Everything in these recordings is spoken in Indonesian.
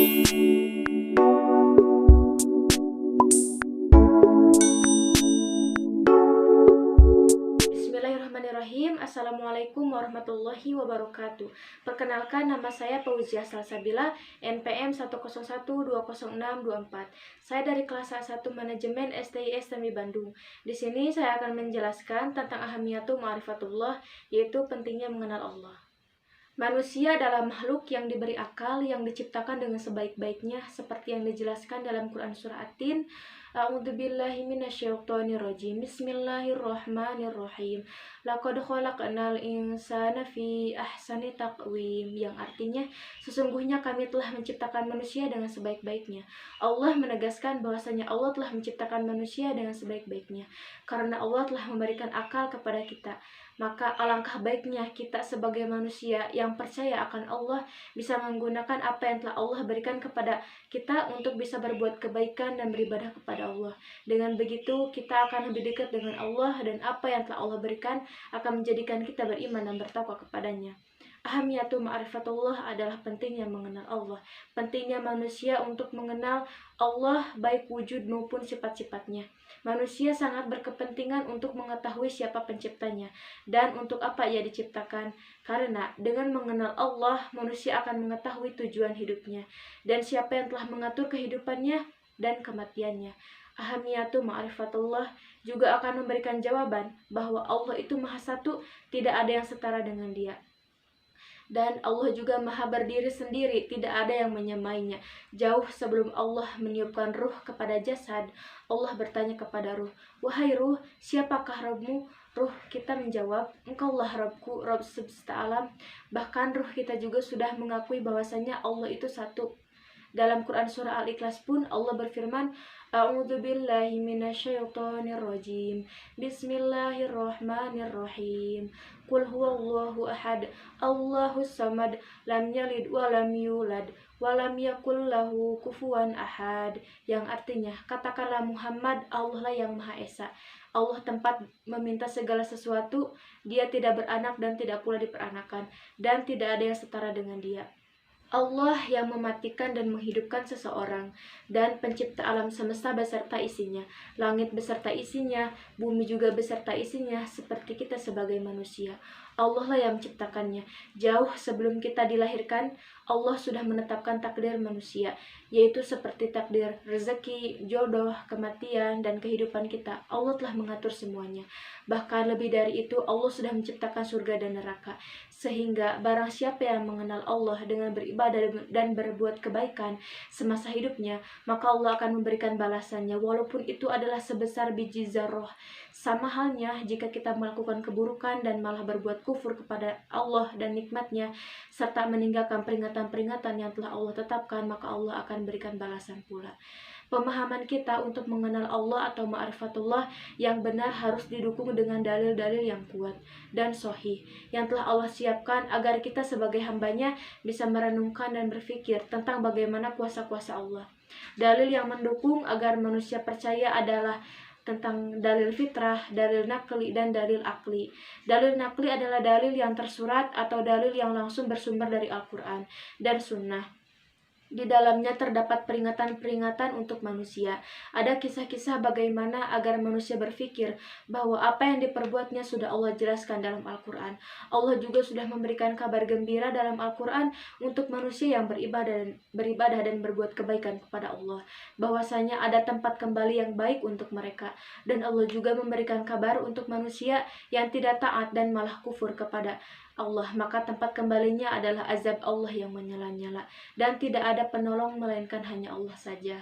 Bismillahirrahmanirrahim. Assalamualaikum warahmatullahi wabarakatuh. Perkenalkan, nama saya Fauziah Salsabila, NPM 101206204. Saya dari kelas A1 Manajemen STIS Tami Bandung. Di sini saya akan menjelaskan tentang ahamiyatul ma'rifatullah, yaitu pentingnya mengenal Allah. Manusia adalah makhluk yang diberi akal, yang diciptakan dengan sebaik-baiknya, seperti yang dijelaskan dalam Quran Surah At-Tin. A'udzubillahi minasyaitonirrajim. Bismillahirrahmanirrahim. Laqad khalaqnal insana fi ahsani taqwim, yang artinya sesungguhnya kami telah menciptakan manusia dengan sebaik-baiknya. Allah menegaskan bahwasanya Allah telah menciptakan manusia dengan sebaik-baiknya karena Allah telah memberikan akal kepada kita. Maka alangkah baiknya kita sebagai manusia yang percaya akan Allah bisa menggunakan apa yang telah Allah berikan kepada kita untuk bisa berbuat kebaikan dan beribadah kepada Allah. Dengan begitu kita akan lebih dekat dengan Allah, dan apa yang telah Allah berikan akan menjadikan kita beriman dan bertakwa kepadanya. Ahamiyatul ma'rifatullah adalah pentingnya mengenal Allah, pentingnya manusia untuk mengenal Allah baik wujud maupun sifat-sifatnya. Manusia sangat berkepentingan untuk mengetahui siapa penciptanya dan untuk apa ia diciptakan, karena dengan mengenal Allah manusia akan mengetahui tujuan hidupnya dan siapa yang telah mengatur kehidupannya dan kematiannya. Ahamiyatul ma'rifatullah juga akan memberikan jawaban bahwa Allah itu Maha Satu, tidak ada yang setara dengan Dia. Dan Allah juga maha berdiri sendiri, tidak ada yang menyamainya. Jauh sebelum Allah meniupkan ruh kepada jasad, Allah bertanya kepada ruh, "Wahai ruh, siapakah Rabbmu?" Ruh kita menjawab, "Engkaulah Rabbku, Rabb semesta alam." Bahkan ruh kita juga sudah mengakui bahwasanya Allah itu satu. Dalam Quran Surah Al-Ikhlas pun Allah berfirman, A'udzubillahi minasyaitonirrajim. Bismillahirrahmanirrahim. Qul huwallahu ahad, Allahus samad, lam yalid wa lam yulad, wa lam yakul lahu kufuwan ahad. Yang artinya, katakanlah Muhammad, Allah lah yang Maha Esa. Allah tempat meminta segala sesuatu, Dia tidak beranak dan tidak pula diperanakan, dan tidak ada yang setara dengan Dia. Allah yang mematikan dan menghidupkan seseorang, dan pencipta alam semesta beserta isinya, langit beserta isinya, bumi juga beserta isinya, seperti kita sebagai manusia. Allah lah yang menciptakannya. Jauh sebelum kita dilahirkan, Allah sudah menetapkan takdir manusia, yaitu seperti takdir rezeki, jodoh, kematian, dan kehidupan kita. Allah telah mengatur semuanya. Bahkan lebih dari itu, Allah sudah menciptakan surga dan neraka. Sehingga barang siapa yang mengenal Allah dengan beribadah dan berbuat kebaikan semasa hidupnya, maka Allah akan memberikan balasannya, walaupun itu adalah sebesar biji zarrah. Sama halnya jika kita melakukan keburukan dan malah berbuat kufur kepada Allah dan nikmatnya, serta meninggalkan peringatan-peringatan yang telah Allah tetapkan, maka Allah akan berikan balasan pula. Pemahaman kita untuk mengenal Allah atau ma'rifatullah yang benar harus didukung dengan dalil-dalil yang kuat dan sahih yang telah Allah siapkan agar kita sebagai hambanya bisa merenungkan dan berpikir tentang bagaimana kuasa-kuasa Allah. Dalil yang mendukung agar manusia percaya adalah tentang dalil fitrah, dalil nakli, dan dalil akli. Dalil nakli adalah dalil yang tersurat atau dalil yang langsung bersumber dari Al-Quran dan Sunnah. Di dalamnya terdapat peringatan-peringatan untuk manusia. Ada kisah-kisah bagaimana agar manusia berpikir bahwa apa yang diperbuatnya sudah Allah jelaskan dalam Al-Quran. Allah juga sudah memberikan kabar gembira dalam Al-Quran untuk manusia yang beribadah dan berbuat kebaikan kepada Allah, bahwasanya ada tempat kembali yang baik untuk mereka. Dan Allah juga memberikan kabar untuk manusia yang tidak taat dan malah kufur kepada Allah, maka tempat kembalinya adalah azab Allah yang menyala-nyala, dan tidak ada penolong melainkan hanya Allah saja.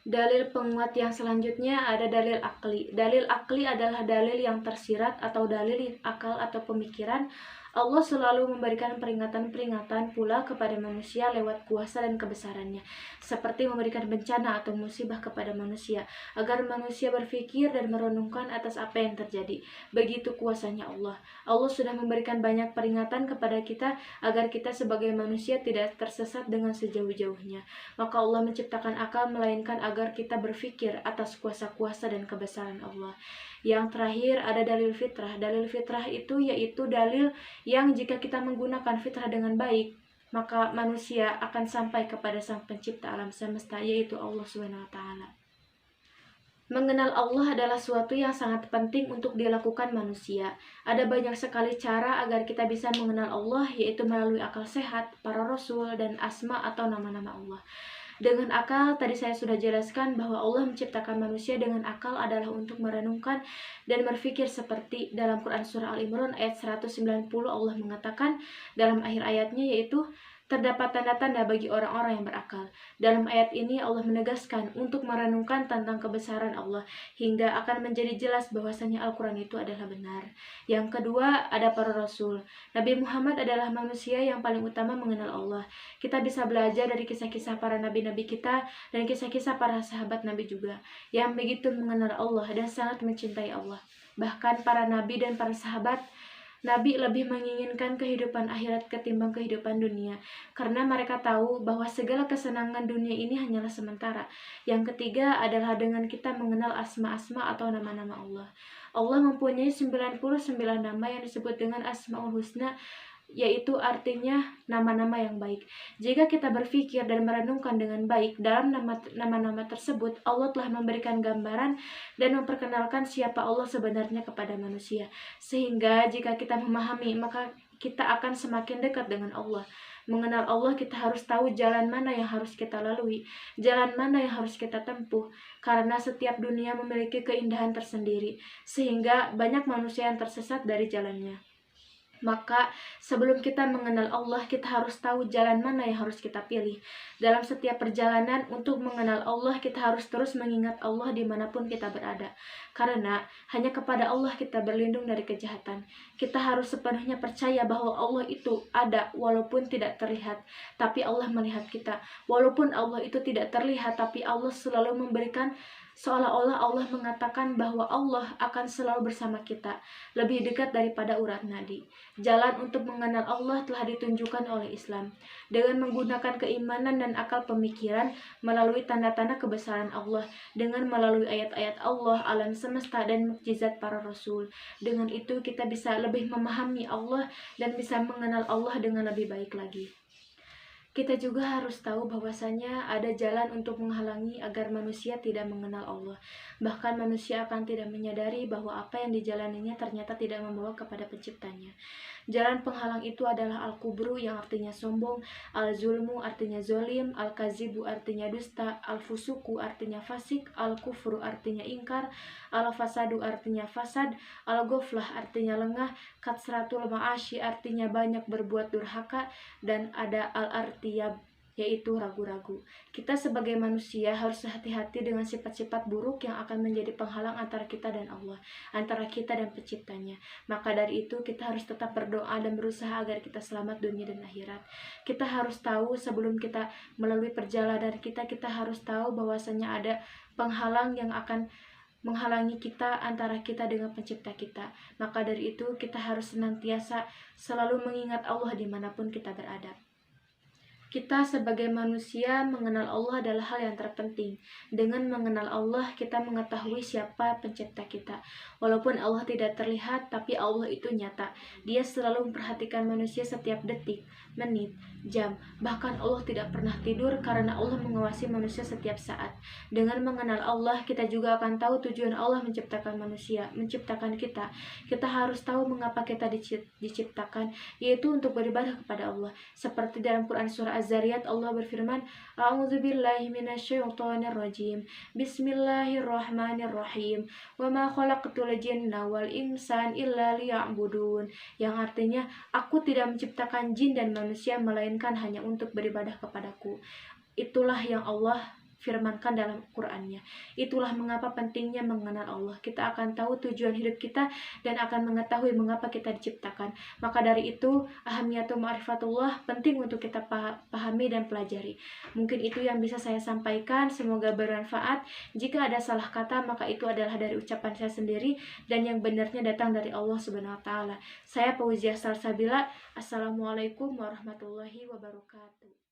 Dalil penguat yang selanjutnya ada dalil akli. Dalil akli adalah dalil yang tersirat atau dalil akal atau pemikiran. Allah selalu memberikan peringatan-peringatan pula kepada manusia lewat kuasa dan kebesarannya, seperti memberikan bencana atau musibah kepada manusia, agar manusia berpikir dan merenungkan atas apa yang terjadi. Begitu kuasanya Allah. Allah sudah memberikan banyak peringatan kepada kita agar kita sebagai manusia tidak tersesat dengan sejauh-jauhnya. Maka Allah menciptakan akal melainkan agar kita berpikir atas kuasa-kuasa dan kebesaran Allah. Yang terakhir ada dalil fitrah. Dalil fitrah itu yaitu dalil yang jika kita menggunakan fitrah dengan baik, maka manusia akan sampai kepada Sang Pencipta alam semesta, yaitu Allah Subhanahu wa taala. Mengenal Allah adalah suatu yang sangat penting untuk dilakukan manusia. Ada banyak sekali cara agar kita bisa mengenal Allah, yaitu melalui akal sehat, para rasul, dan asma atau nama-nama Allah. Dengan akal, tadi saya sudah jelaskan bahwa Allah menciptakan manusia dengan akal adalah untuk merenungkan dan berpikir, seperti dalam Quran Surah Al-Imran ayat 190 Allah mengatakan dalam akhir ayatnya, yaitu terdapat tanda-tanda bagi orang-orang yang berakal. Dalam ayat ini Allah menegaskan untuk merenungkan tentang kebesaran Allah hingga akan menjadi jelas bahwasanya Al-Quran itu adalah benar. Yang kedua, ada para rasul. Nabi Muhammad adalah manusia yang paling utama mengenal Allah. Kita bisa belajar dari kisah-kisah para nabi-nabi kita dan kisah-kisah para sahabat Nabi juga yang begitu mengenal Allah dan sangat mencintai Allah. Bahkan para nabi dan para sahabat Nabi lebih menginginkan kehidupan akhirat ketimbang kehidupan dunia, karena mereka tahu bahwa segala kesenangan dunia ini hanyalah sementara. Yang ketiga adalah dengan kita mengenal asma-asma atau nama-nama Allah. Allah mempunyai 99 nama yang disebut dengan Asmaul Husna, yaitu artinya nama-nama yang baik. Jika kita berpikir dan merenungkan dengan baik dalam nama-nama tersebut, Allah telah memberikan gambaran dan memperkenalkan siapa Allah sebenarnya kepada manusia. Sehingga jika kita memahami, maka kita akan semakin dekat dengan Allah. Mengenal Allah, kita harus tahu jalan mana yang harus kita lalui, jalan mana yang harus kita tempuh, karena setiap dunia memiliki keindahan tersendiri, sehingga banyak manusia yang tersesat dari jalannya. Maka sebelum kita mengenal Allah, kita harus tahu jalan mana yang harus kita pilih. Dalam setiap perjalanan untuk mengenal Allah, kita harus terus mengingat Allah dimanapun kita berada. Karena hanya kepada Allah kita berlindung dari kejahatan. Kita harus sepenuhnya percaya bahwa Allah itu ada walaupun tidak terlihat, tapi Allah melihat kita. Walaupun Allah itu tidak terlihat, tapi Allah selalu memberikan, seolah-olah Allah mengatakan bahwa Allah akan selalu bersama kita, lebih dekat daripada urat nadi. Jalan untuk mengenal Allah telah ditunjukkan oleh Islam, dengan menggunakan keimanan dan akal pemikiran, melalui tanda-tanda kebesaran Allah, dengan melalui ayat-ayat Allah, alam semesta, dan mukjizat para rasul. Dengan itu kita bisa lebih memahami Allah dan bisa mengenal Allah dengan lebih baik lagi. Kita juga harus tahu bahwasanya ada jalan untuk menghalangi agar manusia tidak mengenal Allah. Bahkan manusia akan tidak menyadari bahwa apa yang dijalaninya ternyata tidak membawa kepada penciptanya. Jalan penghalang itu adalah al-kubru yang artinya sombong, al-zulmu artinya zolim, al-kazibu artinya dusta, al-fusuku artinya fasik, al-kufru artinya ingkar, al-fasadu artinya fasad, al-ghaflah artinya lengah, katsratul ma'ashi artinya banyak berbuat durhaka, dan ada al-artiyab yaitu ragu-ragu. Kita sebagai manusia harus hati-hati dengan sifat-sifat buruk yang akan menjadi penghalang antara kita dan Allah, antara kita dan penciptanya. Maka dari itu kita harus tetap berdoa dan berusaha agar kita selamat dunia dan akhirat. Kita harus tahu sebelum kita melalui perjalanan kita harus tahu bahwasanya ada penghalang yang akan menghalangi kita antara kita dengan pencipta kita. Maka dari itu kita harus senantiasa selalu mengingat Allah dimanapun kita berada. Kita sebagai manusia mengenal Allah adalah hal yang terpenting. Dengan mengenal Allah, kita mengetahui siapa pencipta kita. Walaupun Allah tidak terlihat, tapi Allah itu nyata. Dia selalu memperhatikan manusia setiap detik, menit, jam. Bahkan Allah tidak pernah tidur karena Allah mengawasi manusia setiap saat. Dengan mengenal Allah, kita juga akan tahu tujuan Allah menciptakan manusia, menciptakan kita. Kita harus tahu mengapa kita diciptakan, yaitu untuk beribadah kepada Allah. Seperti dalam Quran Surah Az-Zariyat, Allah berfirman, A'udzubillahi minasyaitonirrajim. Bismillahirrahmanirrahim. Wa ma khalaqtul jinna wal insan illa liya'budun. Yang artinya, aku tidak menciptakan jin dan manusia melainkan hanya untuk beribadah kepadaku. Itulah yang Allah firmankan dalam Qur'annya. Itulah mengapa pentingnya mengenal Allah. Kita akan tahu tujuan hidup kita dan akan mengetahui mengapa kita diciptakan. Maka dari itu, ahamiyatul ma'rifatullah penting untuk kita pahami dan pelajari. Mungkin itu yang bisa saya sampaikan. Semoga bermanfaat. Jika ada salah kata, maka itu adalah dari ucapan saya sendiri dan yang benarnya datang dari Allah Subhanahu wa taala. Saya Fauziah Salsabila. Assalamualaikum warahmatullahi wabarakatuh.